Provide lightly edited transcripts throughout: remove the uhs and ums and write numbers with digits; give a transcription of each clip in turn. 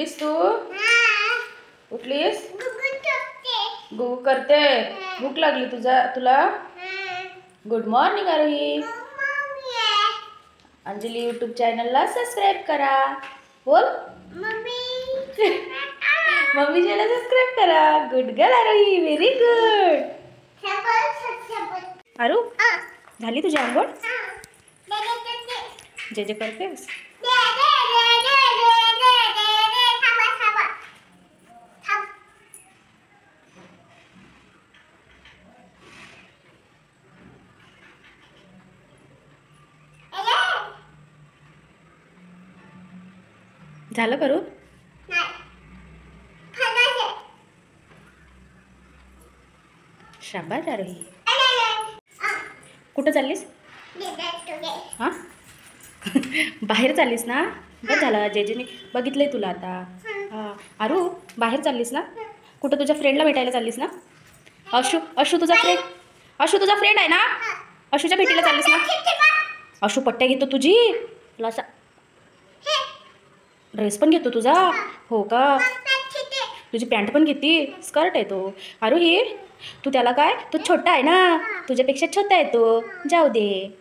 उठलीस तू? उठलीस? गुगू करते. भूक लागली तुला? गुड मॉर्निंग आरोही. अंजली यूट्यूब चॅनलला सबस्क्राईब करा. बोल मम्मी चॅनल सबस्क्राईब करा. गुड गर्ल आरोही, व्हेरी गुड. आरू झाली तुझी आंघोळ? जे जे करतेस? झालं करू? शाबास आरोही. कुठं चाललीस? हां बाहेर चाललीस ना? बस झालं, जेजेने बघितलंय तुला आता. हां आरू बाहेर चाललीस ना? कुठं तुझ्या फ्रेंडला भेटायला चाललीस ना? अशू तुझा फ्रेंड आहे ना? अशूच्या भेटीला चाललीस ना? अशू पट्ट्या घेतो तुझी. तुला असा ड्रेस पण घेतो तुझा? हो का? तुझी पॅन्ट पण घेते, स्कर्ट आहे तो. आरोही तू त्याला काय, तो छोटा आहे ना, तुझ्यापेक्षा छोटा आहे तो. जाऊ दे.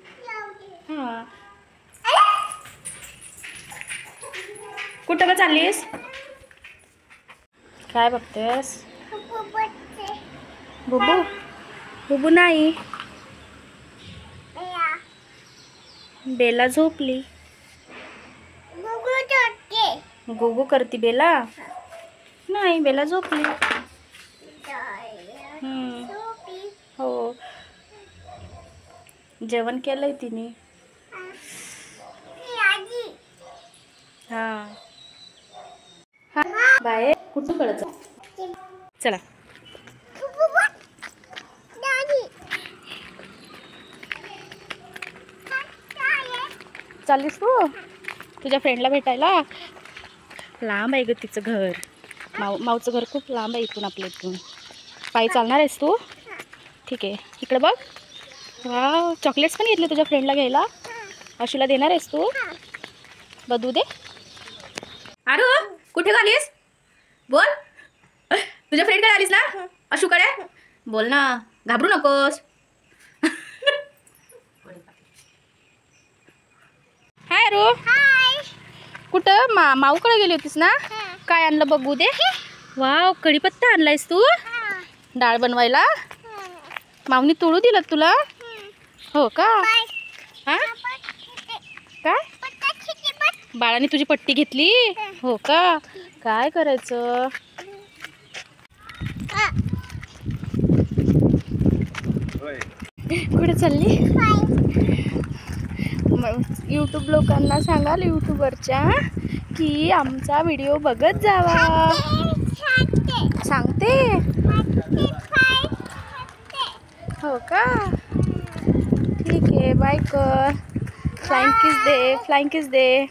हां कुठं का चाललीस? काय बघतेस? बुबू बुबू नाही. बेला झोपली. गुगू करती बेला? नाही, बेला झोपली. हो जेवण केलंय तिने. हां बाहेर कुठं कळत? चला चाललीस तू तुझ्या फ्रेंडला भेटायला? लांब आहे ग तिचं घर. माऊचं घर खूप लांब आहे इथून, आपल्या इथून. पायी चालणार आहेस तू? ठीक आहे, इकडे बघ. वा चॉकलेट्स पण घेतले तुझ्या फ्रेंडला घ्यायला. अशूला देणार आहेस तू? बदू दे. आरू कुठे गालीस? बोल. तुझ्या फ्रेंडकडे आलीस ना? अशूकडे बोल ना, घाबरू नकोस. हाय आरू. कुठं माऊकडे गेली होतीस ना? काय आणलं बघू दे. वाव कढीपत्ता आणलायस तू डाळ बनवायला? माऊनी तोडू दिलं तुला? हो का? हा काय बाळाने तुझी पट्टी घेतली? हो का? काय करायचं? कुठे चालली? यूट्यूब लोकांना सांगाल, यूट्यूबरच्या, की आमचा व्हिडिओ बघत जावा. सांगते? हो का? ठीक आहे, बाय कर. फ्लाइंग किस दे.